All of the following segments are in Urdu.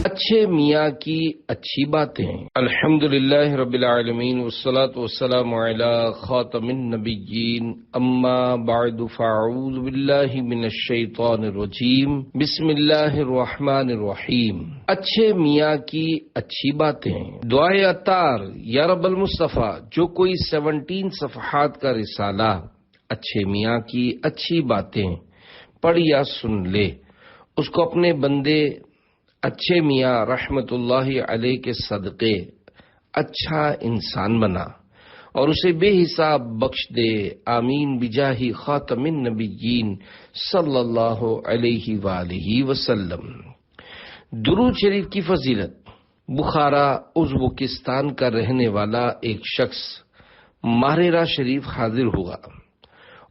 اچھے میاں کی اچھی باتیں۔ الحمدللہ رب العالمین والصلاة والسلام علی خاتم النبیین، اما بعد فاعوذ باللہ من الشیطان الرجیم، بسم اللہ الرحمن الرحیم۔ اچھے میاں کی اچھی باتیں، دعائے عطار یا رب المصطفیٰ، جو کوئی 17 صفحات کا رسالہ اچھے میاں کی اچھی باتیں پڑھ یا سن لے، اس کو اپنے بندے اچھے میاں رحمت اللہ علیہ کے صدقے اچھا انسان بنا اور اسے بے حساب بخش دے، آمین بجاہ خاتم النبیین صلی اللہ علیہ وآلہ وسلم۔ درود شریف کی فضیلت۔ بخارا ازبکستان کا رہنے والا ایک شخص ماہرہ شریف حاضر ہوا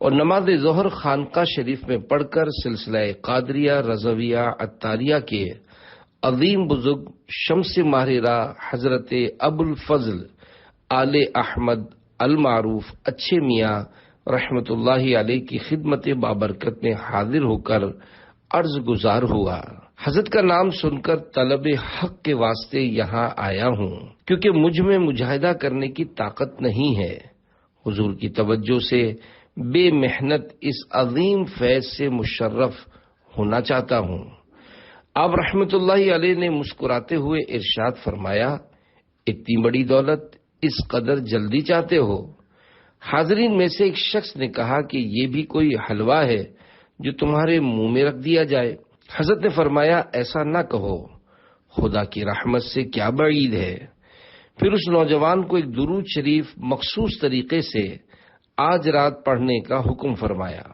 اور نماز ظہر خانقاہ شریف میں پڑھ کر سلسلہ قادریہ رضویہ عطاریہ کے عظیم بزرگ شمس ماہرہ حضرت ابو الفضل آل احمد المعروف اچھے میاں رحمت اللہ علیہ کی خدمت بابرکت میں حاضر ہو کر عرض گزار ہوا، حضرت کا نام سن کر طلب حق کے واسطے یہاں آیا ہوں، کیونکہ مجھ میں مجاہدہ کرنے کی طاقت نہیں ہے۔ حضور کی توجہ سے بے محنت اس عظیم فیض سے مشرف ہونا چاہتا ہوں۔ آپ رحمت اللہ علیہ نے مسکراتے ہوئے ارشاد فرمایا، اتنی بڑی دولت اس قدر جلدی چاہتے ہو؟ حاضرین میں سے ایک شخص نے کہا کہ یہ بھی کوئی حلوہ ہے جو تمہارے منہ میں رکھ دیا جائے؟ حضرت نے فرمایا، ایسا نہ کہو، خدا کی رحمت سے کیا بعید ہے۔ پھر اس نوجوان کو ایک درود شریف مخصوص طریقے سے آج رات پڑھنے کا حکم فرمایا۔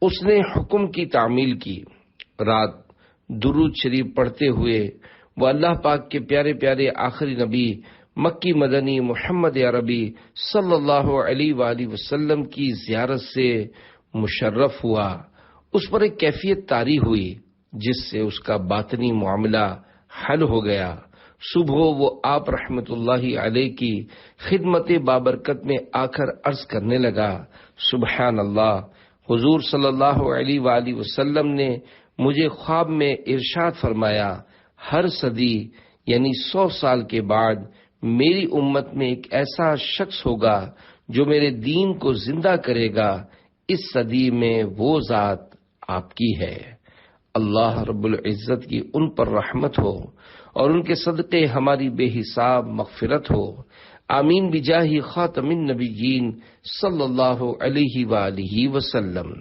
اس نے حکم کی تعمیل کی۔ رات درود شریف پڑھتے ہوئے وہ اللہ پاک کے پیارے پیارے آخری نبی مکی مدنی محمد عربی صلی اللہ علیہ وآلہ وسلم کی زیارت سے مشرف ہوا۔ اس پر ایک کیفیت طاری ہوئی جس سے اس کا باطنی معاملہ حل ہو گیا۔ صبح وہ آپ رحمت اللہ علیہ کی خدمت بابرکت میں آ کر عرض کرنے لگا، سبحان اللہ، حضور صلی اللہ علیہ وآلہ وسلم نے مجھے خواب میں ارشاد فرمایا، ہر صدی یعنی 100 سال کے بعد میری امت میں ایک ایسا شخص ہوگا جو میرے دین کو زندہ کرے گا، اس صدی میں وہ ذات آپ کی ہے۔ اللہ رب العزت کی ان پر رحمت ہو اور ان کے صدقے ہماری بے حساب مغفرت ہو، آمین بجاہ خاتم النبیین صلی اللہ علیہ وآلہ وسلم۔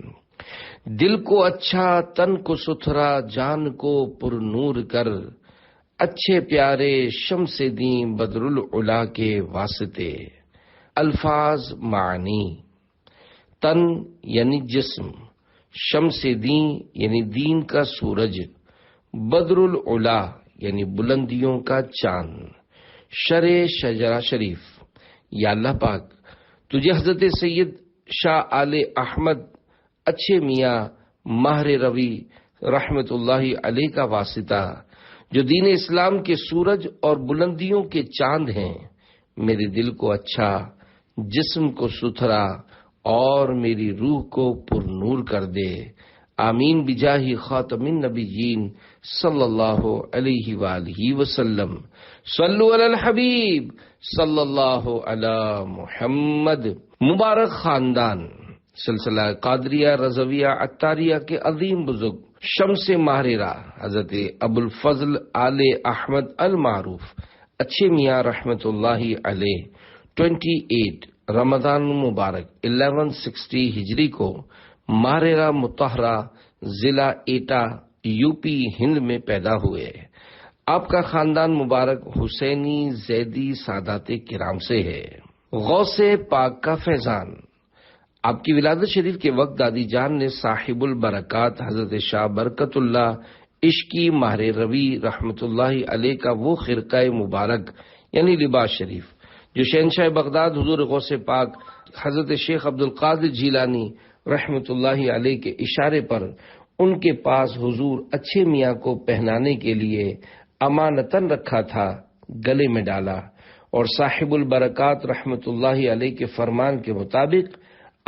دل کو اچھا، تن کو ستھرا، جان کو پر نور کر، اچھے پیارے شمس دیں بدر العلا کے واسطے۔ الفاظ معنی: تن یعنی جسم، شمس دیں یعنی دین کا سورج، بدر العلا یعنی بلندیوں کا چاند، شجرہ شریف۔ یا اللہ پاک، تجھے حضرت سید شاہ آل احمد اچھے میاں ماہر روی رحمت اللہ علیہ کا واسطہ، جو دین اسلام کے سورج اور بلندیوں کے چاند ہیں، میرے دل کو اچھا، جسم کو ستھرا اور میری روح کو پر نور کر دے، آمین بجاہ خاتم النبیین صلی اللہ علیہ وآلہ وسلم۔ صلو علی الحبیب صلی اللہ علی محمد۔ مبارک خاندان سلسلہ قادریہ رضویہ عطاریہ کے عظیم بزرگ شمس ماہرہ حضرت ابو الفضل آل احمد المعروف اچھے میاں رحمت اللہ علیہ 28 رمضان مبارک 1160 ہجری کو ماہرہ مطہرہ ضلع ایٹا یوپی ہند میں پیدا ہوئے۔ آپ کا خاندان مبارک حسینی زیدی سادات کرام سے ہے۔ غوث پاک کا فیضان۔ آپ کی ولادت شریف کے وقت دادی جان نے صاحب البرکات حضرت شاہ برکت اللہ عشقی ماہر روی رحمت اللہ علیہ کا وہ خرقہ مبارک یعنی لباس شریف جو شہنشاہ بغداد حضور غوث پاک حضرت شیخ عبد القادر جیلانی رحمت اللہ علیہ کے اشارے پر ان کے پاس حضور اچھے میاں کو پہنانے کے لیے امانتاً رکھا تھا، گلے میں ڈالا اور صاحب البرکات رحمت اللہ علیہ کے فرمان کے مطابق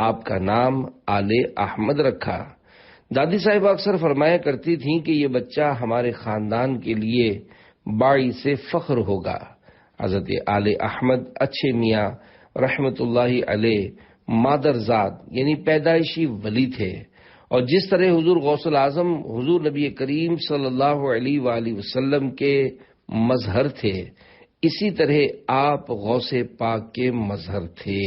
آپ کا نام آل احمد رکھا۔ دادی صاحبہ اکثر فرمایا کرتی تھیں کہ یہ بچہ ہمارے خاندان کے لیے باعث فخر ہوگا۔ حضرت آل احمد اچھے میاں رحمت اللہ علیہ مادرزاد یعنی پیدائشی ولی تھے، اور جس طرح حضور غوث الاعظم حضور نبی کریم صلی اللہ علیہ وآلہ وسلم کے مظہر تھے، اسی طرح آپ غوث پاک کے مظہر تھے۔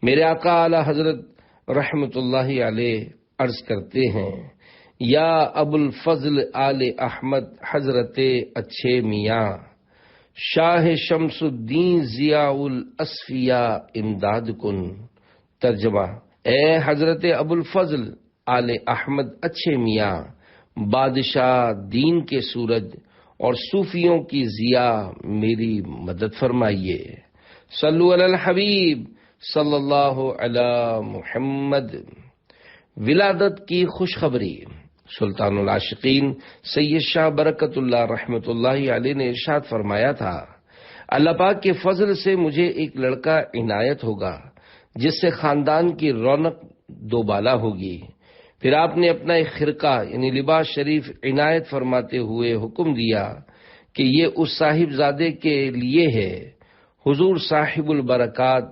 میرے آقا اعلی حضرت رحمت اللہ علیہ عرض کرتے ہیں، یا ابو الفضل آل احمد حضرت اچھے میاں، شاہ شمس الدین ضیاء الاصفیاء امداد کن۔ ترجمہ: اے حضرت ابو الفضل آل احمد اچھے میاں، بادشاہ دین کے سورج اور صوفیوں کی ضیاء، میری مدد فرمائیے۔ صلو علی الحبیب صلی اللہ علی محمد۔ ولادت کی خوشخبری۔ سلطان العاشقین سید شاہ برکت اللہ رحمت اللہ علیہ نے ارشاد فرمایا تھا، اللہ پاک کے فضل سے مجھے ایک لڑکا عنایت ہوگا جس سے خاندان کی رونق دوبالا ہوگی۔ پھر آپ نے اپنا ایک خرقہ یعنی لباس شریف عنایت فرماتے ہوئے حکم دیا کہ یہ اس صاحب زادے کے لیے ہے۔ حضور صاحب البرکات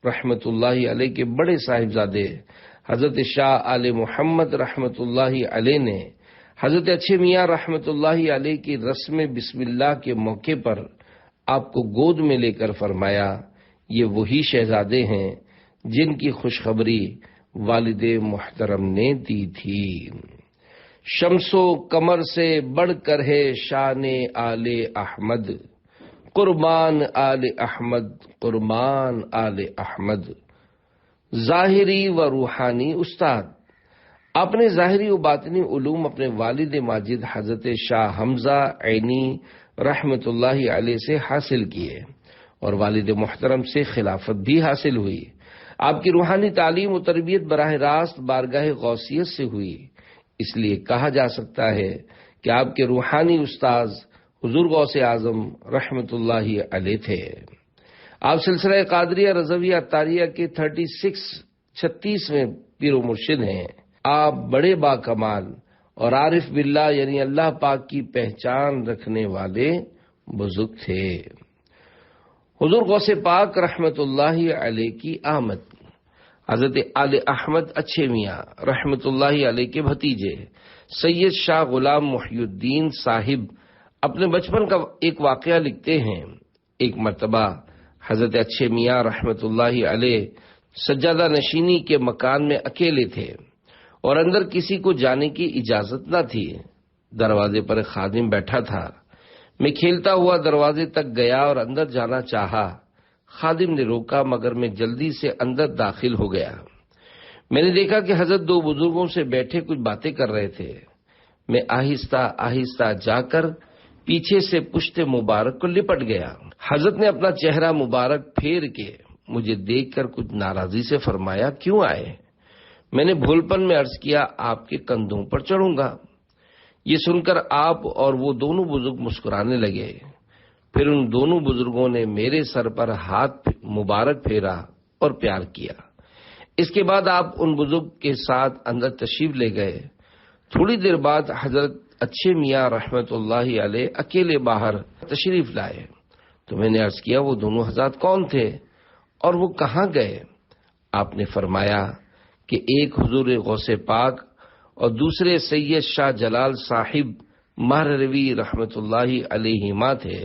رحمت اللہ علیہ کے بڑے صاحبزادے حضرت شاہ آل محمد رحمت اللہ علیہ نے حضرت اچھے میاں رحمت اللہ علیہ کی رسم بسم اللہ کے موقع پر آپ کو گود میں لے کر فرمایا، یہ وہی شہزادے ہیں جن کی خوشخبری والد محترم نے دی تھی۔ شمس و قمر سے بڑھ کر ہے شان آل احمد، قربان آل احمد قربان آل احمد۔ ظاہری و روحانی استاد۔ آپ نے ظاہری و باطنی علوم اپنے والد ماجد حضرت شاہ حمزہ عینی رحمت اللہ علیہ سے حاصل کیے، اور والد محترم سے خلافت بھی حاصل ہوئی۔ آپ کی روحانی تعلیم و تربیت براہ راست بارگاہ غوثیت سے ہوئی، اس لیے کہا جا سکتا ہے کہ آپ کے روحانی استاذ حضور غوث اعظم رحمت اللہ علیہ تھے۔ آپ سلسلہ قادریہ رضویہ عطاریہ کے 36ویں پیر و مرشد ہیں۔ آپ بڑے با کمال اور عارف باللہ یعنی اللہ پاک کی پہچان رکھنے والے بزرگ تھے۔ حضور غوث پاک رحمت اللہ علیہ کی آمد۔ حضرت آل احمد اچھے میاں رحمت اللہ علیہ کے بھتیجے سید شاہ غلام محی الدین صاحب اپنے بچپن کا ایک واقعہ لکھتے ہیں۔ ایک مرتبہ حضرت اچھے میاں رحمت اللہ علیہ سجادہ نشینی کے مکان میں اکیلے تھے اور اندر کسی کو جانے کی اجازت نہ تھی۔ دروازے پر ایک خادم بیٹھا تھا۔ میں کھیلتا ہوا دروازے تک گیا اور اندر جانا چاہا۔ خادم نے روکا مگر میں جلدی سے اندر داخل ہو گیا۔ میں نے دیکھا کہ حضرت دو بزرگوں سے بیٹھے کچھ باتیں کر رہے تھے۔ میں آہستہ آہستہ جا کر پیچھے سے پشت مبارک کو لپٹ گیا۔ حضرت نے اپنا چہرہ مبارک پھیر کے مجھے دیکھ کر کچھ ناراضی سے فرمایا، کیوں آئے؟ میں نے بھولپن میں عرض کیا، آپ کے کندھوں پر چڑھوں گا۔ یہ سن کر آپ اور وہ دونوں بزرگ مسکرانے لگے۔ پھر ان دونوں بزرگوں نے میرے سر پر ہاتھ مبارک پھیرا اور پیار کیا۔ اس کے بعد آپ ان بزرگ کے ساتھ اندر تشریف لے گئے۔ تھوڑی دیر بعد حضرت اچھے میاں رحمت اللہ علیہ اکیلے باہر تشریف لائے تو میں نے عرض کیا، وہ دونوں حضرات کون تھے اور وہ کہاں گئے؟ آپ نے فرمایا کہ ایک حضور غوث پاک اور دوسرے سید شاہ جلال صاحب مہروی رحمت اللہ علیہما تھے۔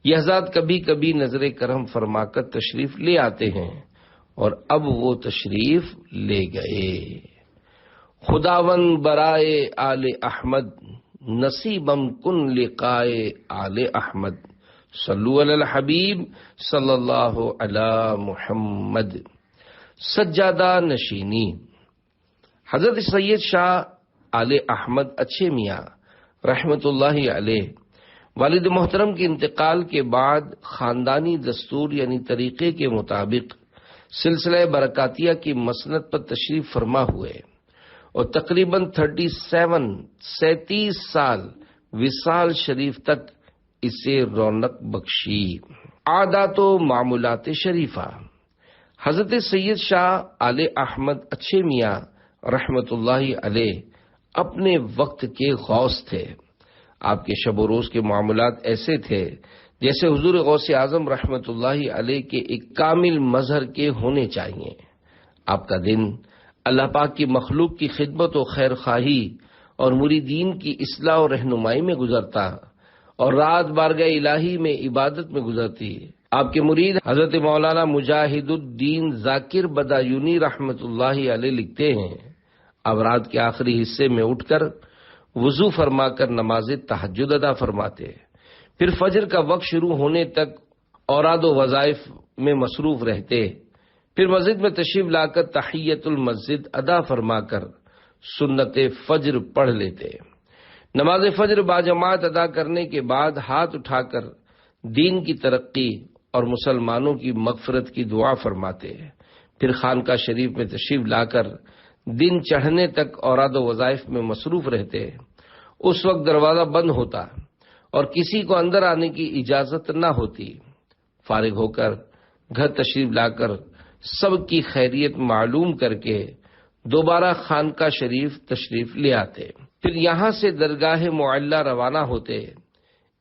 یہ حضرات کبھی کبھی نظر کرم فرما کر تشریف لے آتے ہیں اور اب وہ تشریف لے گئے۔ خداوند برائے آل احمد نصیبم کن لقائے آل احمد، صلو علی الحبیب صلی اللہ علی محمد۔ سجادہ نشینی۔ حضرت سید شاہ آل احمد اچھے میاں رحمت اللہ علیہ والد محترم کے انتقال کے بعد خاندانی دستور یعنی طریقے کے مطابق سلسلہ برکاتیہ کی مسند پر تشریف فرما ہوئے اور تقریباً 37 سال وصال شریف تک اسے رونق بخشی۔ عادات و معمولات شریفہ۔ حضرت سید شاہ آل احمد اچھے میاں رحمت اللہ علیہ اپنے وقت کے غوث تھے۔ آپ کے شب و روز کے معاملات ایسے تھے جیسے حضور غوث اعظم رحمت اللہ علیہ کے ایک کامل مظہر کے ہونے چاہیے۔ آپ کا دن اللہ پاک کی مخلوق کی خدمت و خیر خواہی اور مریدین کی اصلاح و رہنمائی میں گزرتا، اور رات بارگاہ الہی میں عبادت میں گزرتی۔ آپ کے مرید حضرت مولانا مجاہد الدین ذاکر بدایونی رحمت اللہ علیہ لکھتے ہیں، اب رات کے آخری حصے میں اٹھ کر وضو فرما کر نماز تہجد ادا فرماتے، پھر فجر کا وقت شروع ہونے تک اوراد و وظائف میں مصروف رہتے، پھر مسجد میں تشریف لا کر تحیت المسجد ادا فرما کر سنت فجر پڑھ لیتے۔ نماز فجر باجماعت ادا کرنے کے بعد ہاتھ اٹھا کر دین کی ترقی اور مسلمانوں کی مغفرت کی دعا فرماتے، پھر خانقاہ شریف میں تشریف لا کر دن چڑھنے تک اوراد و وظائف میں مصروف رہتے۔ اس وقت دروازہ بند ہوتا اور کسی کو اندر آنے کی اجازت نہ ہوتی۔ فارغ ہو کر گھر تشریف لا کر سب کی خیریت معلوم کر کے دوبارہ خانقاہ شریف تشریف لے آتے، پھر یہاں سے درگاہ معلیٰ روانہ ہوتے۔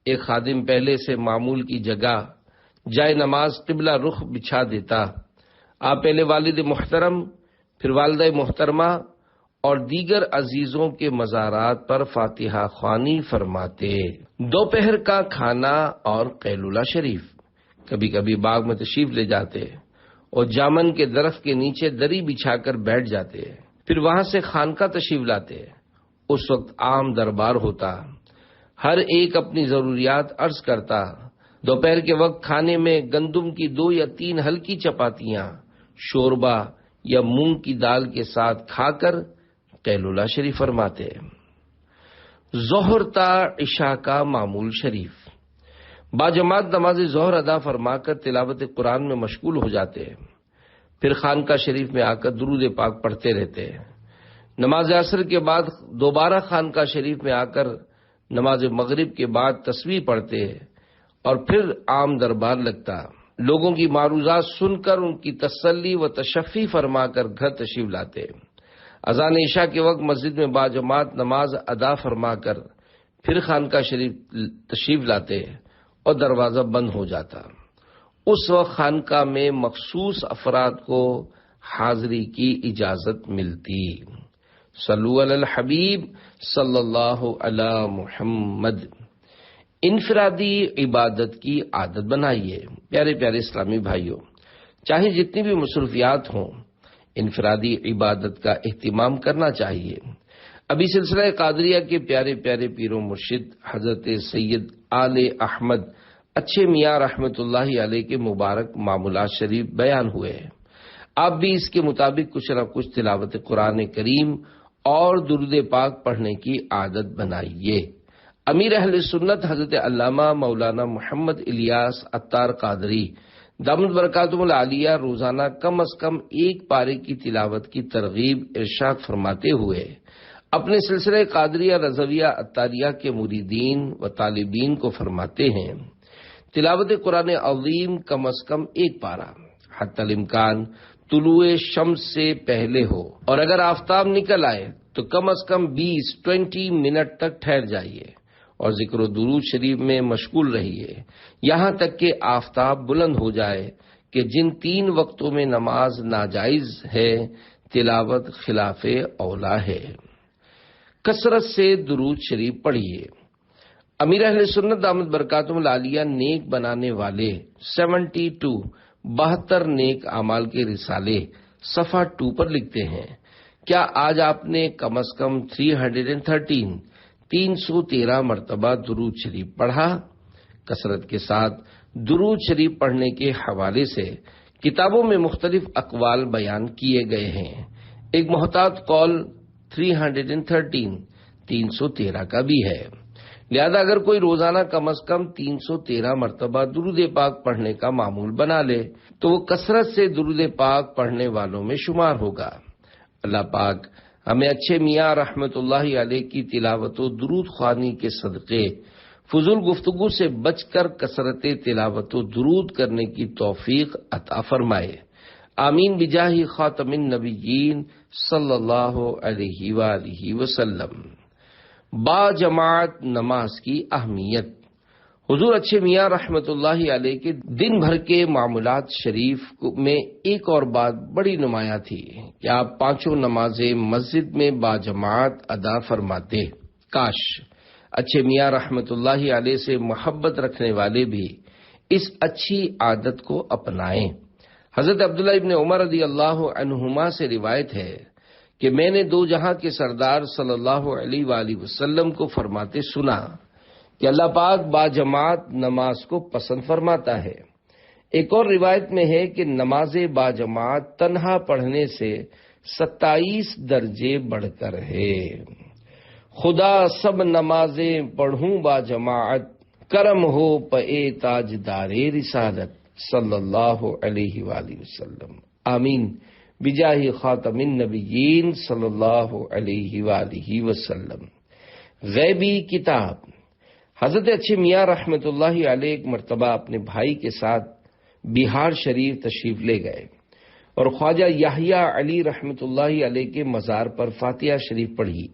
ایک خادم پہلے سے معمول کی جگہ جائے نماز قبلہ رخ بچھا دیتا۔ آپ پہلے والد محترم، پھر والدہ محترمہ اور دیگر عزیزوں کے مزارات پر فاتحہ خوانی فرماتے۔ دوپہر کا کھانا اور قیلولہ شریف، کبھی کبھی باغ میں تشریف لے جاتے اور جامن کے درخت کے نیچے دری بچھا کر بیٹھ جاتے، پھر وہاں سے خانقاہ تشریف لاتے۔ اس وقت عام دربار ہوتا، ہر ایک اپنی ضروریات عرض کرتا۔ دوپہر کے وقت کھانے میں گندم کی 2 یا 3 ہلکی چپاتیاں شوربہ یا مونگ کی دال کے ساتھ کھا کر قیلولہ شریف فرماتے۔ ظہر تا عشاء کا معمول شریف، باجماعت نماز ظہر ادا فرما کر تلاوت قرآن میں مشغول ہو جاتے، پھر خانقاہ شریف میں آ کر درود پاک پڑھتے رہتے۔ نماز عصر کے بعد دوبارہ خانقاہ شریف میں آ کر نماز مغرب کے بعد تسبیح پڑھتے اور پھر عام دربار لگتا۔ لوگوں کی معروضات سن کر ان کی تسلی و تشفی فرما کر گھر تشریف لاتے۔ اذان عشاء کے وقت مسجد میں باجماعت نماز ادا فرما کر پھر خانقاہ شریف تشریف لاتے اور دروازہ بند ہو جاتا۔ اس وقت خانقاہ میں مخصوص افراد کو حاضری کی اجازت ملتی۔ صلو علی الحبیب صلی اللہ علی محمد۔ انفرادی عبادت کی عادت بنائیے۔ پیارے پیارے اسلامی بھائیوں، چاہے جتنی بھی مصروفیات ہوں، انفرادی عبادت کا اہتمام کرنا چاہیے۔ ابھی سلسلہ قادریہ کے پیارے پیارے پیر و مرشد حضرت سید آل احمد اچھے میاں رحمت اللہ علیہ کے مبارک معمولات شریف بیان ہوئے ہیں۔ آپ بھی اس کے مطابق کچھ نہ کچھ تلاوت قرآن کریم اور درود پاک پڑھنے کی عادت بنائیے۔ امیر اہل سنت حضرت علامہ مولانا محمد الیاس عطار قادری دامت برکاتہم العالیہ روزانہ کم از کم 1 پارے کی تلاوت کی ترغیب ارشاد فرماتے ہوئے اپنے سلسلہ قادریہ رضویہ عطاریہ کے مریدین و طالبین کو فرماتے ہیں، تلاوت قرآن عظیم کم از کم 1 پارہ حتی الامکان طلوع شمس سے پہلے ہو، اور اگر آفتاب نکل آئے تو کم از کم 20 منٹ تک ٹھہر جائیے اور ذکر و درود شریف میں مشغول رہیے یہاں تک کہ آفتاب بلند ہو جائے کہ جن 3 وقتوں میں نماز ناجائز ہے تلاوت خلاف اولا ہے۔ کثرت سے درود شریف پڑھیے۔ امیر اہل سنت دامت برکاتہم العالیہ نیک بنانے والے 72 نیک اعمال کے رسالے صفحہ 2 پر لکھتے ہیں، کیا آج آپ نے کم از کم 313 مرتبہ درود شریف پڑھا؟ کثرت کے ساتھ درود شریف پڑھنے کے حوالے سے کتابوں میں مختلف اقوال بیان کیے گئے ہیں۔ ایک محتاط قول 313 کا بھی ہے، لہذا اگر کوئی روزانہ کم از کم 313 مرتبہ درود پاک پڑھنے کا معمول بنا لے تو وہ کثرت سے درود پاک پڑھنے والوں میں شمار ہوگا۔ اللہ پاک ہمیں اچھے میاں رحمت اللہ علیہ کی تلاوت و درود خوانی کے صدقے فضول گفتگو سے بچ کر کثرت تلاوت و درود کرنے کی توفیق عطا فرمائے۔ آمین بجاہ خاتم النبیین صلی اللہ علیہ وآلہ وسلم۔ با جماعت نماز کی اہمیت۔ حضور اچھے میاں رحمت اللہ علیہ کے دن بھر کے معمولات شریف میں ایک اور بات بڑی نمایاں تھی کہ آپ پانچوں نمازیں مسجد میں با جماعت ادا فرماتے۔ کاش اچھے میاں رحمت اللہ علیہ سے محبت رکھنے والے بھی اس اچھی عادت کو اپنائیں۔ حضرت عبداللہ ابن عمر رضی اللہ عنہما سے روایت ہے کہ میں نے دو جہاں کے سردار صلی اللہ علیہ وآلہ وسلم کو فرماتے سنا کہ اللہ پاک با جماعت نماز کو پسند فرماتا ہے۔ ایک اور روایت میں ہے کہ نماز با جماعت تنہا پڑھنے سے 27 درجے بڑھ کر ہے۔ خدا سب نمازیں پڑھوں با جماعت، کرم ہو پے تاج دار رسالت صلی اللہ علیہ وآلہ وسلم۔ آمین بجاہ خاتم النبیین صلی اللہ علیہ وآلہ وسلم۔ غیبی کتاب۔ حضرت اچھے میاں رحمت اللہ علیہ ایک مرتبہ اپنے بھائی کے ساتھ بہار شریف تشریف لے گئے اور خواجہ یحییٰ علی رحمت اللہ علیہ کے مزار پر فاتحہ شریف پڑھی۔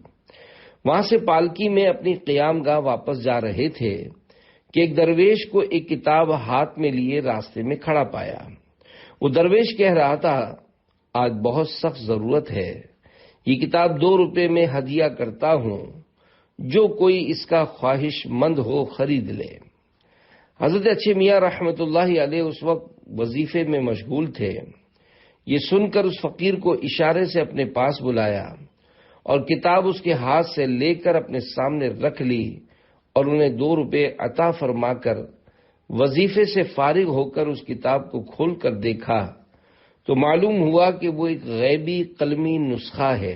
وہاں سے پالکی میں اپنی قیام گاہ واپس جا رہے تھے کہ ایک درویش کو ایک کتاب ہاتھ میں لیے راستے میں کھڑا پایا۔ وہ درویش کہہ رہا تھا، آج بہت سخت ضرورت ہے، یہ کتاب 2 روپے میں ہدیہ کرتا ہوں، جو کوئی اس کا خواہش مند ہو خرید لے۔ حضرت اچھے میاں رحمت اللہ علیہ اس وقت وظیفے میں مشغول تھے۔ یہ سن کر اس فقیر کو اشارے سے اپنے پاس بلایا اور کتاب اس کے ہاتھ سے لے کر اپنے سامنے رکھ لی اور انہیں 2 روپے عطا فرما کر وظیفے سے فارغ ہو کر اس کتاب کو کھول کر دیکھا تو معلوم ہوا کہ وہ ایک غیبی قلمی نسخہ ہے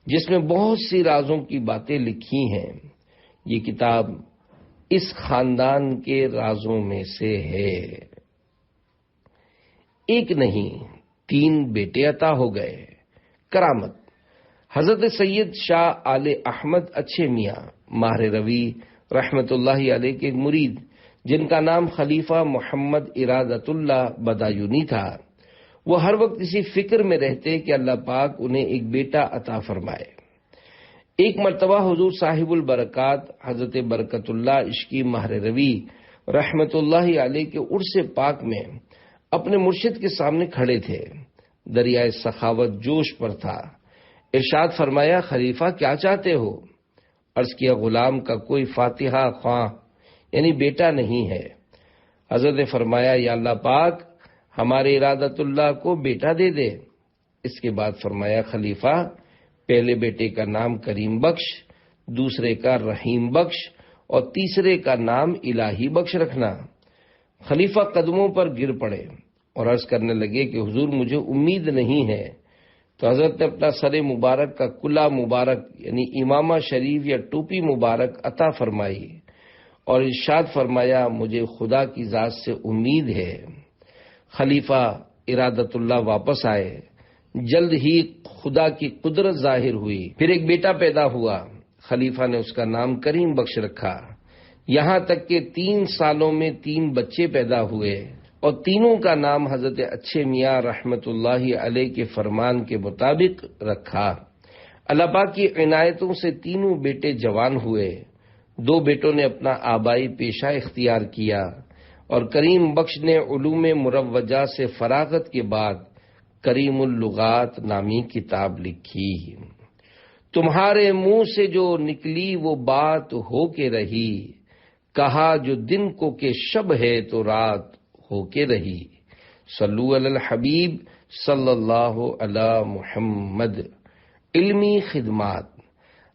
جس میں بہت سی رازوں کی باتیں لکھی ہیں۔ یہ کتاب اس خاندان کے رازوں میں سے ہے۔ ایک نہیں 3 بیٹے عطا ہو گئے۔ کرامت۔ حضرت سید شاہ آل احمد اچھے میاں ماہر روی رحمت اللہ علیہ کے مرید، جن کا نام خلیفہ محمد ارادت اللہ بدایونی تھا، وہ ہر وقت اسی فکر میں رہتے کہ اللہ پاک انہیں ایک بیٹا عطا فرمائے۔ ایک مرتبہ حضور صاحب البرکات حضرت برکت اللہ عشقی ماہر روی رحمت اللہ علیہ کے عرس پاک میں اپنے مرشد کے سامنے کھڑے تھے۔ دریائے سخاوت جوش پر تھا۔ ارشاد فرمایا، خلیفہ کیا چاہتے ہو؟ عرض کیا، غلام کا کوئی فاتحہ خواں یعنی بیٹا نہیں ہے۔ حضرت نے فرمایا، یا اللہ پاک ہمارے ارادت اللہ کو بیٹا دے دے۔ اس کے بعد فرمایا، خلیفہ پہلے بیٹے کا نام کریم بخش، دوسرے کا رحیم بخش اور تیسرے کا نام الہی بخش رکھنا۔ خلیفہ قدموں پر گر پڑے اور عرض کرنے لگے کہ حضور مجھے امید نہیں ہے۔ تو حضرت نے اپنا سر مبارک کا کلا مبارک یعنی امامہ شریف یا ٹوپی مبارک عطا فرمائی اور ارشاد فرمایا، مجھے خدا کی ذات سے امید ہے۔ خلیفہ ارادت اللہ واپس آئے۔ جلد ہی خدا کی قدرت ظاہر ہوئی۔ پھر ایک بیٹا پیدا ہوا۔ خلیفہ نے اس کا نام کریم بخش رکھا۔ یہاں تک کہ 3 سالوں میں 3 بچے پیدا ہوئے اور تینوں کا نام حضرت اچھے میاں رحمت اللہ علیہ کے فرمان کے مطابق رکھا۔ اللہ پاک کی عنایتوں سے تینوں بیٹے جوان ہوئے۔ 2 بیٹوں نے اپنا آبائی پیشہ اختیار کیا اور کریم بخش نے علوم مروجہ سے فراغت کے بعد کریم اللغات نامی کتاب لکھی۔ تمہارے منہ سے جو نکلی وہ بات ہو کے رہی، کہا جو دن کو کہ شب ہے تو رات ہو کے رہی۔ صلو علی الحبیب صلی اللہ علی محمد۔ علمی خدمات۔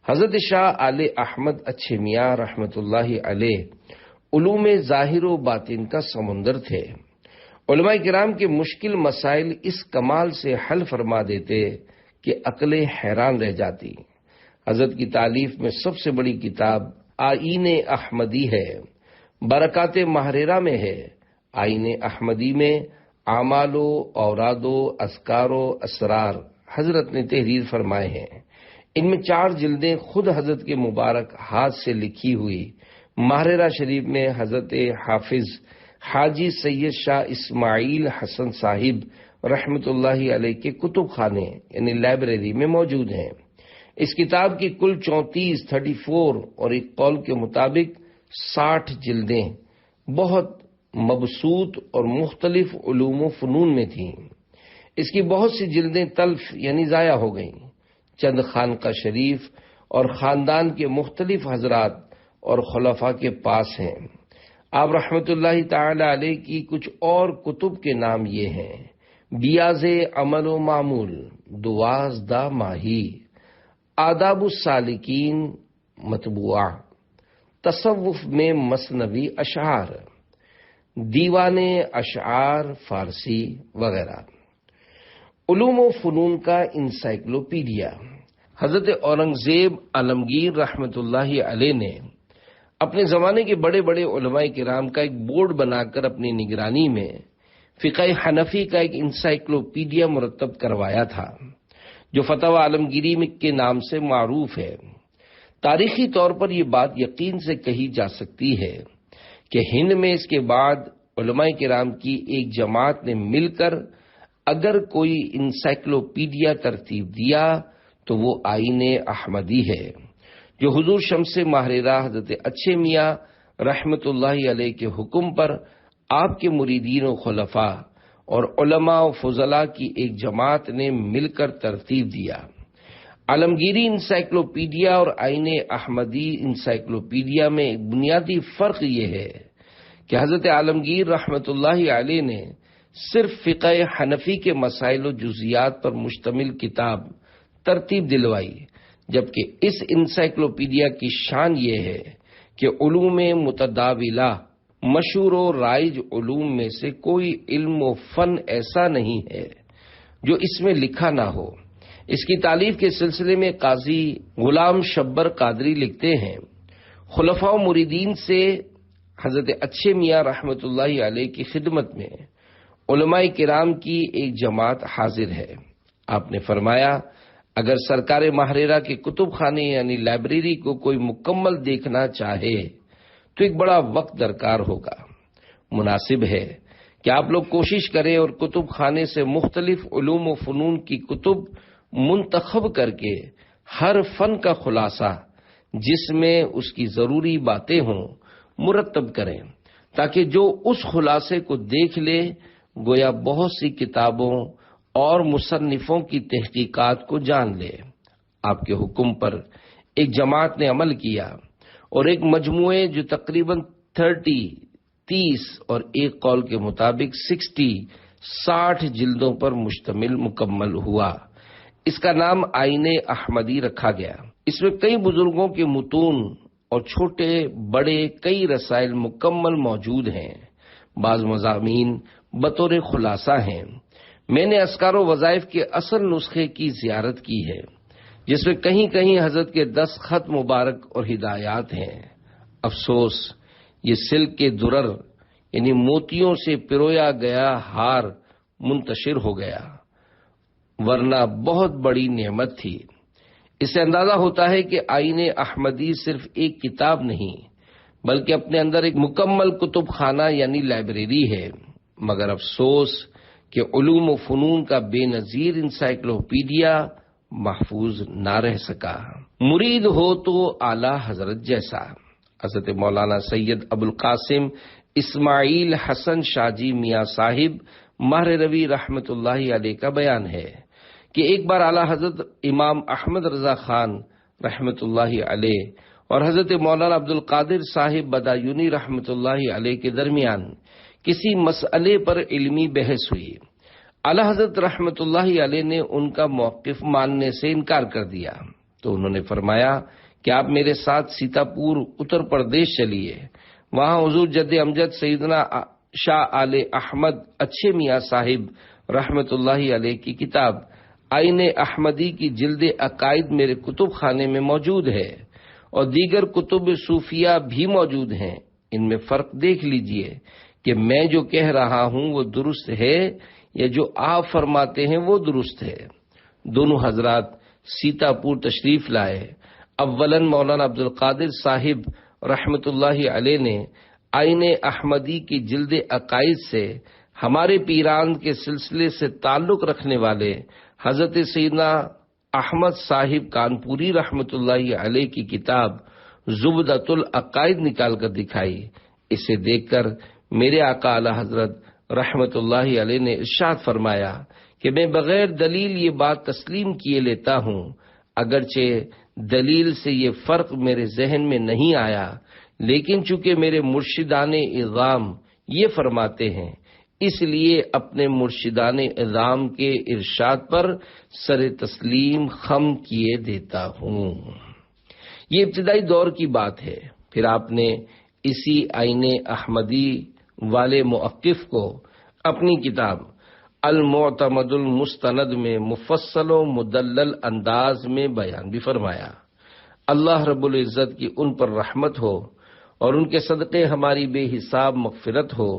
حضرت شاہ آل احمد اچھے میاں رحمت اللہ علیہ علوم ظاہر و باطن کا سمندر تھے۔ علماء کرام کے مشکل مسائل اس کمال سے حل فرما دیتے کہ عقلیں حیران رہ جاتی۔ حضرت کی تالیف میں سب سے بڑی کتاب آئین احمدی ہے، برکات ماہرہ میں ہے۔ آئین احمدی میں اعمال و اوراد و اذکار و اسرار حضرت نے تحریر فرمائے ہیں۔ ان میں 4 جلدیں خود حضرت کے مبارک ہاتھ سے لکھی ہوئی۔ ماہرہ شریف میں حضرت حافظ حاجی سید شاہ اسماعیل حسن صاحب رحمت اللہ علیہ کے کتب خانے یعنی لائبریری میں موجود ہیں۔ اس کتاب کی کل 34 اور ایک قول کے مطابق 60 جلدیں بہت مبسوط اور مختلف علوم و فنون میں تھیں۔ اس کی بہت سی جلدیں تلف یعنی ضائع ہو گئیں۔ چند خانقاہ شریف اور خاندان کے مختلف حضرات اور خلفاء کے پاس ہیں۔ آپ رحمت اللہ تعالی علیہ کی کچھ اور کتب کے نام یہ ہیں: بیاض عمل و معمول، دوازدہ ماہی، آداب السالکین مطبوعہ، تصوف میں مثنوی اشعار، دیوان اشعار فارسی وغیرہ۔ علوم و فنون کا انسائکلوپیڈیا۔ حضرت اورنگزیب عالمگیر رحمت اللہ علیہ نے اپنے زمانے کے بڑے بڑے علماء کرام کا ایک بورڈ بنا کر اپنی نگرانی میں فقہ حنفی کا ایک انسائکلوپیڈیا مرتب کروایا تھا، جو فتاوی عالمگیری کے نام سے معروف ہے۔ تاریخی طور پر یہ بات یقین سے کہی جا سکتی ہے کہ ہند میں اس کے بعد علماء کرام کی ایک جماعت نے مل کر اگر کوئی انسائکلوپیڈیا ترتیب دیا تو وہ آئین احمدی ہے، جو حضور شمس ماہرہ حضرت اچھے میاں رحمت اللہ علیہ کے حکم پر آپ کے مریدین و خلفاء اور علماء و فضلاء کی ایک جماعت نے مل کر ترتیب دیا۔ عالمگیری انسائکلوپیڈیا اور آئین احمدی انسائکلوپیڈیا میں ایک بنیادی فرق یہ ہے کہ حضرت عالمگیر رحمت اللہ علیہ نے صرف فقہ حنفی کے مسائل و جزیات پر مشتمل کتاب ترتیب دلوائی، جبکہ اس انسائکلوپیڈیا کی شان یہ ہے کہ علوم متداولہ مشہور و رائج علوم میں سے کوئی علم و فن ایسا نہیں ہے جو اس میں لکھا نہ ہو۔ اس کی تالیف کے سلسلے میں قاضی غلام شبر قادری لکھتے ہیں، خلفاء و مریدین سے حضرت اچھے میاں رحمت اللہ علیہ کی خدمت میں علماء کرام کی ایک جماعت حاضر ہے۔ آپ نے فرمایا، اگر سرکار ماہرہ کے کتب خانے یعنی لائبریری کو کوئی مکمل دیکھنا چاہے تو ایک بڑا وقت درکار ہوگا۔ مناسب ہے کہ آپ لوگ کوشش کریں اور کتب خانے سے مختلف علوم و فنون کی کتب منتخب کر کے ہر فن کا خلاصہ جس میں اس کی ضروری باتیں ہوں مرتب کریں، تاکہ جو اس خلاصے کو دیکھ لے گویا بہت سی کتابوں اور مصنفوں کی تحقیقات کو جان لے۔ آپ کے حکم پر ایک جماعت نے عمل کیا اور ایک مجموعے جو تقریباً 30 اور ایک قول کے مطابق 60 جلدوں پر مشتمل مکمل ہوا۔ اس کا نام آئین احمدی رکھا گیا۔ اس میں کئی بزرگوں کے متون اور چھوٹے بڑے کئی رسائل مکمل موجود ہیں۔ بعض مضامین بطور خلاصہ ہیں۔ میں نے اذکار و وظائف کے اصل نسخے کی زیارت کی ہے، جس میں کہیں کہیں حضرت کے 10 خط مبارک اور ہدایات ہیں۔ افسوس یہ سلک کے درر یعنی موتیوں سے پرویا گیا ہار منتشر ہو گیا، ورنہ بہت بڑی نعمت تھی۔ اس سے اندازہ ہوتا ہے کہ آئین احمدی صرف ایک کتاب نہیں بلکہ اپنے اندر ایک مکمل کتب خانہ یعنی لائبریری ہے، مگر افسوس کہ علوم و فنون کا بے نظیر انسائکلوپیڈیا محفوظ نہ رہ سکا۔ مرید ہو تو اعلی حضرت جیسا۔ حضرت مولانا سید ابوالقاسم اسماعیل حسن شاہ جی میاں صاحب ماہر روی رحمت اللہ علیہ کا بیان ہے کہ ایک بار اعلی حضرت امام احمد رضا خان رحمت اللہ علیہ اور حضرت مولانا عبدالقادر صاحب بدایونی رحمت اللہ علیہ کے درمیان کسی مسئلے پر علمی بحث ہوئی۔ اعلی حضرت رحمت اللہ علیہ نے ان کا موقف ماننے سے انکار کر دیا، تو انہوں نے فرمایا کہ آپ میرے ساتھ سیتاپور اتر پردیش چلیے، وہاں حضور جد امجد سیدنا شاہ آل احمد اچھے میاں صاحب رحمت اللہ علیہ کی کتاب آئین احمدی کی جلد عقائد میرے کتب خانے میں موجود ہے اور دیگر کتب صوفیہ بھی موجود ہیں۔ ان میں فرق دیکھ لیجئے کہ میں جو کہہ رہا ہوں وہ درست ہے یا جو آپ فرماتے ہیں وہ درست ہے۔ دونوں حضرات سیتاپور تشریف لائے۔ اولاً مولانا عبدالقادر صاحب رحمت اللہ علیہ نے آئین احمدی کی جلد عقائد سے ہمارے پیران کے سلسلے سے تعلق رکھنے والے حضرت سیدنا احمد صاحب کانپوری رحمت اللہ علیہ کی کتاب زبدۃ العقائد نکال کر دکھائی۔ اسے دیکھ کر میرے آقا اعلی حضرت رحمت اللہ علیہ نے ارشاد فرمایا کہ میں بغیر دلیل یہ بات تسلیم کیے لیتا ہوں، اگرچہ دلیل سے یہ فرق میرے ذہن میں نہیں آیا، لیکن چونکہ میرے مرشدان اعظام یہ فرماتے ہیں، اس لیے اپنے مرشدان اعظام کے ارشاد پر سر تسلیم خم کیے دیتا ہوں۔ یہ ابتدائی دور کی بات ہے۔ پھر آپ نے اسی آئین احمدی والے موقف کو اپنی کتاب المعتمد المستند میں مفصل و مدلل انداز میں بیان بھی فرمایا۔ اللہ رب العزت کی ان پر رحمت ہو اور ان کے صدقے ہماری بے حساب مغفرت ہو،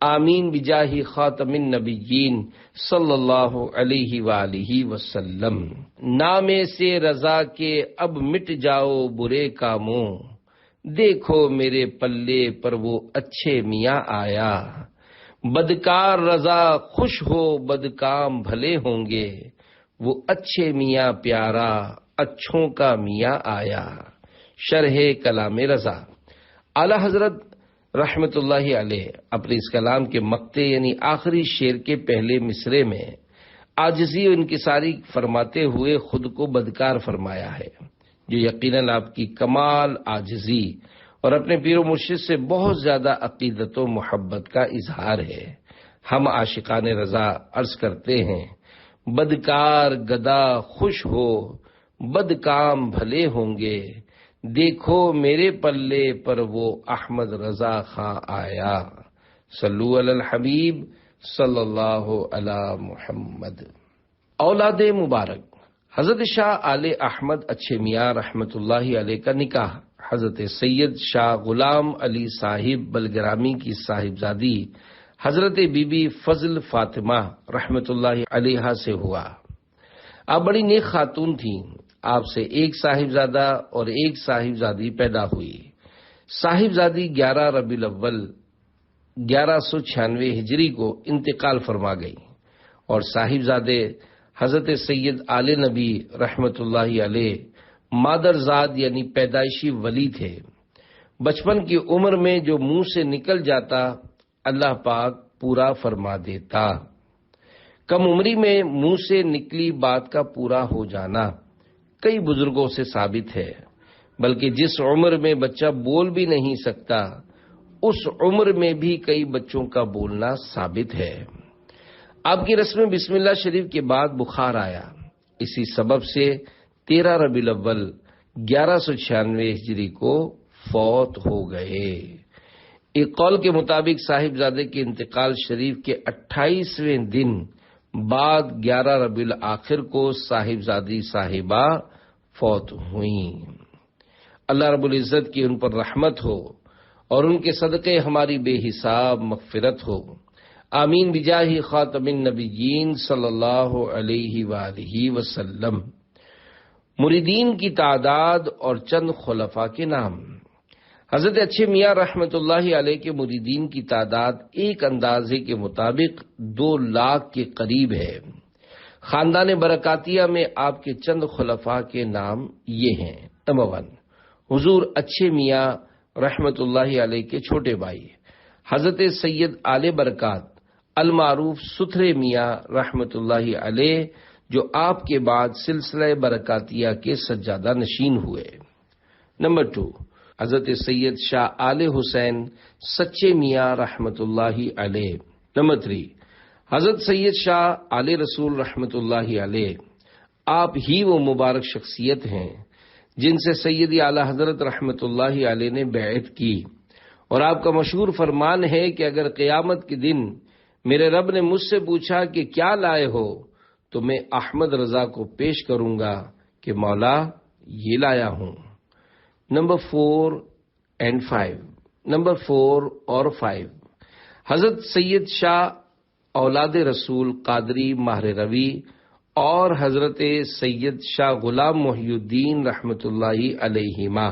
آمین بجاہ خاتم النبیین صلی اللہ علیہ وآلہ وسلم۔ نامے سے رضا کے اب مٹ جاؤ برے کاموں، دیکھو میرے پلے پر وہ اچھے میاں آیا، بدکار رضا خوش ہو بدکام بھلے ہوں گے، وہ اچھے میاں پیارا اچھوں کا میاں آیا۔ شرح کلام رضا۔ اعلی حضرت رحمت اللہ علیہ اپنے اس کلام کے مقطع یعنی آخری شعر کے پہلے مصرے میں عاجزی و انکساری فرماتے ہوئے خود کو بدکار فرمایا ہے، جو یقیناً آپ کی کمال عاجزی اور اپنے پیر و مرشد سے بہت زیادہ عقیدت و محبت کا اظہار ہے۔ ہم عاشقان رضا عرض کرتے ہیں، بدکار گدا خوش ہو بدکام بھلے ہوں گے، دیکھو میرے پلے پر وہ احمد رضا خاں آیا، صلو علی الحبیب صلی اللہ علی محمد۔ اولاد مبارک۔ حضرت شاہ آل احمد اچھے میاں رحمت اللہ علیہ کا نکاح حضرت سید شاہ غلام علی صاحب بلگرامی کی صاحبزادی حضرت بی بی فضل فاطمہ رحمت اللہ علیہ سے ہوا۔ آپ بڑی نیک خاتون تھیں۔ آپ سے ایک صاحبزادہ اور ایک صاحبزادی پیدا ہوئی۔ صاحبزادی 11 ربیع الاول 1196 ہجری کو انتقال فرما گئی اور صاحبزادے حضرت سید آل نبی رحمت اللہ علیہ مادرزاد یعنی پیدائشی ولی تھے۔ بچپن کی عمر میں جو منہ سے نکل جاتا اللہ پاک پورا فرما دیتا۔ کم عمری میں منہ سے نکلی بات کا پورا ہو جانا کئی بزرگوں سے ثابت ہے، بلکہ جس عمر میں بچہ بول بھی نہیں سکتا اس عمر میں بھی کئی بچوں کا بولنا ثابت ہے۔ آپ کی رسم بسم اللہ شریف کے بعد بخار آیا، اسی سبب سے 13 ربیع الاول 1196 ہجری کو فوت ہو گئے۔ ایک قول کے مطابق صاحبزادے کے انتقال شریف کے 28ویں دن بعد 11 ربیع الاخر کو صاحبزادی صاحبہ فوت ہوئیں۔ اللہ رب العزت کی ان پر رحمت ہو اور ان کے صدقے ہماری بے حساب مغفرت ہو، آمین بجاہ خاتم النبیین صلی اللہ علیہ وآلہ وسلم۔ مریدین کی تعداد اور چند خلفاء کے نام۔ حضرت اچھے میاں رحمت اللہ علیہ کے مریدین کی تعداد ایک اندازے کے مطابق 2 لاکھ کے قریب ہے۔ خاندان برکاتیہ میں آپ کے چند خلفاء کے نام یہ ہیں۔ نمبر 1، حضور اچھے میاں رحمت اللہ علیہ کے چھوٹے بھائی حضرت سید آل برکات المعروف ستھرے میاں رحمت اللہ علیہ، جو آپ کے بعد سلسلہ برکاتیہ کے سجادہ نشین ہوئے۔ نمبر 2، حضرت سید شاہ آل حسین سچے میاں رحمت اللہ علیہ۔ نمبر 3، حضرت سید شاہ آل رسول رحمت اللہ علیہ۔ آپ ہی وہ مبارک شخصیت ہیں جن سے سیدی اعلی حضرت رحمت اللہ علیہ نے بیعت کی، اور آپ کا مشہور فرمان ہے کہ اگر قیامت کے دن میرے رب نے مجھ سے پوچھا کہ کیا لائے ہو تو میں احمد رضا کو پیش کروں گا کہ مولا یہ لایا ہوں۔ نمبر 4 اور 5، حضرت سید شاہ اولاد رسول قادری ماہر روی اور حضرت سید شاہ غلام محی الدین رحمت اللہ علیہما،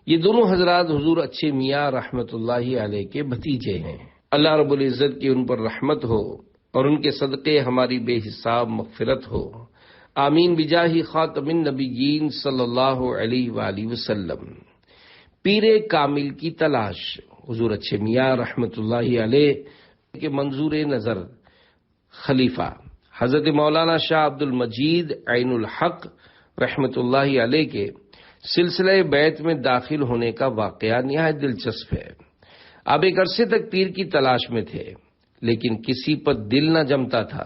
یہ دونوں حضرات حضور اچھے میاں رحمت اللہ علیہ کے بھتیجے ہیں۔ اللہ رب العزت کی ان پر رحمت ہو اور ان کے صدقے ہماری بے حساب مغفرت ہو، آمین بجاہ خاتم النبیین صلی اللہ علیہ وآلہ وسلم۔ پیر کامل کی تلاش، حضور اچھے میاں رحمت اللہ علیہ کے منظور نظر خلیفہ حضرت مولانا شاہ عبد المجید عین الحق رحمت اللہ علیہ کے سلسلہ بیعت میں داخل ہونے کا واقعہ نہایت دلچسپ ہے۔ آپ ایک عرصے تک پیر کی تلاش میں تھے، لیکن کسی پر دل نہ جمتا تھا۔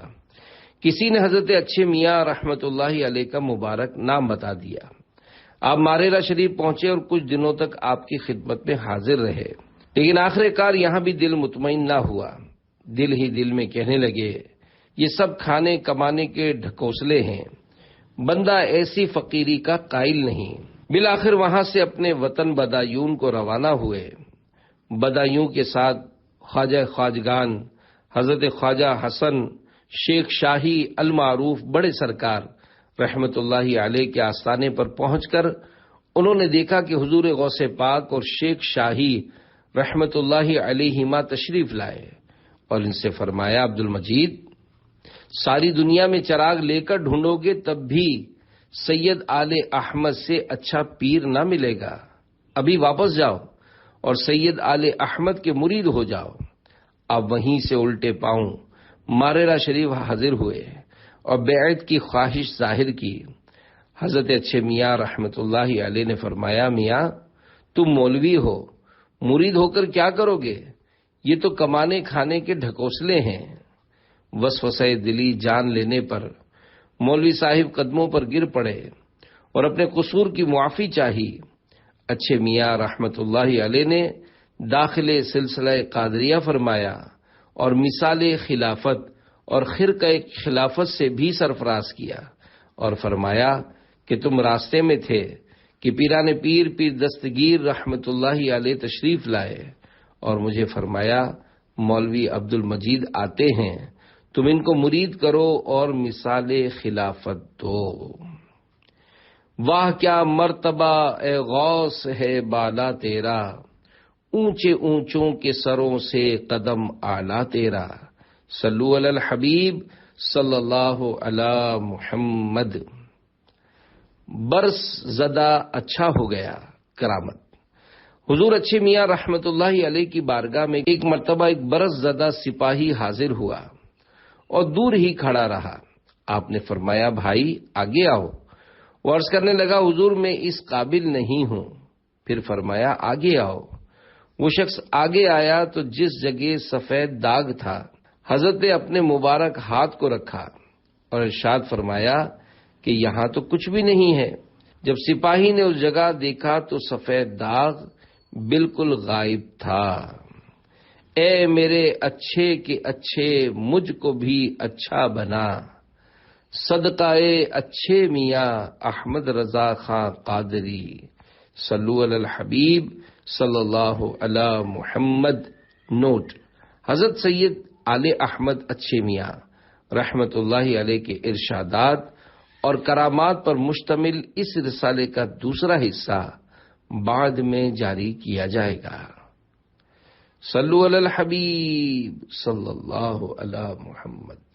کسی نے حضرت اچھے میاں رحمت اللہ علیہ کا مبارک نام بتا دیا۔ آپ ماریرا شریف پہنچے اور کچھ دنوں تک آپ کی خدمت میں حاضر رہے، لیکن آخر کار یہاں بھی دل مطمئن نہ ہوا۔ دل ہی دل میں کہنے لگے، یہ سب کھانے کمانے کے ڈھکوسلے ہیں، بندہ ایسی فقیری کا قائل نہیں۔ بالآخر وہاں سے اپنے وطن بدایون کو روانہ ہوئے۔ بدایوں کے ساتھ خواجہ خواجگان حضرت خواجہ حسن شیخ شاہی المعروف بڑے سرکار رحمت اللہ علیہ کے آستانے پر پہنچ کر انہوں نے دیکھا کہ حضور غوث پاک اور شیخ شاہی رحمت اللہ علیہما تشریف لائے اور ان سے فرمایا، عبد المجید، ساری دنیا میں چراغ لے کر ڈھونڈو گے تب بھی سید آل احمد سے اچھا پیر نہ ملے گا۔ ابھی واپس جاؤ اور سید آل احمد کے مرید ہو جاؤ۔ اب وہیں سے الٹے پاؤں ماریرا شریف حاضر ہوئے اور بیعت کی خواہش ظاہر کی۔ حضرت اچھے میاں رحمت اللہ علیہ نے فرمایا، میاں تم مولوی ہو، مرید ہو کر کیا کرو گے؟ یہ تو کمانے کھانے کے ڈھکوسلے ہیں۔ وسوسہ دلی جان لینے پر مولوی صاحب قدموں پر گر پڑے اور اپنے قصور کی معافی چاہی۔ اچھے میاں رحمت اللہ علیہ نے داخل سلسلہ قادریہ فرمایا اور مثال خلافت اور خرقہ خلافت سے بھی سرفراز کیا اور فرمایا کہ تم راستے میں تھے کہ پیران پیر دستگیر رحمت اللہ علیہ تشریف لائے اور مجھے فرمایا، مولوی عبد المجید آتے ہیں، تم ان کو مرید کرو اور مثال خلافت دو۔ واہ کیا مرتبہ اے غوث ہے بالا تیرا، اونچے اونچوں کے سروں سے قدم اعلیٰ تیرا، صلو علی الحبیب صلی اللہ علی محمد۔ برس زدہ اچھا ہو گیا کرامت۔ حضور اچھے میاں رحمت اللہ علیہ کی بارگاہ میں ایک مرتبہ ایک برس زدہ سپاہی حاضر ہوا اور دور ہی کھڑا رہا۔ آپ نے فرمایا، بھائی آگے آؤ۔ وہ عرض کرنے لگا، حضور میں اس قابل نہیں ہوں۔ پھر فرمایا، آگے آؤ۔ وہ شخص آگے آیا تو جس جگہ سفید داغ تھا حضرت نے اپنے مبارک ہاتھ کو رکھا اور ارشاد فرمایا کہ یہاں تو کچھ بھی نہیں ہے۔ جب سپاہی نے اس جگہ دیکھا تو سفید داغ بالکل غائب تھا۔ اے میرے اچھے کے اچھے، مجھ کو بھی اچھا بنا، صدقہ اچھے میاں احمد رضا خان قادری، صلو علی الحبیب صلی اللہ علی محمد۔ نوٹ: حضرت سید آل احمد اچھے میاں رحمت اللہ علیہ کے ارشادات اور کرامات پر مشتمل اس رسالے کا دوسرا حصہ بعد میں جاری کیا جائے گا۔ صلو علی الحبیب صلی اللہ علی محمد۔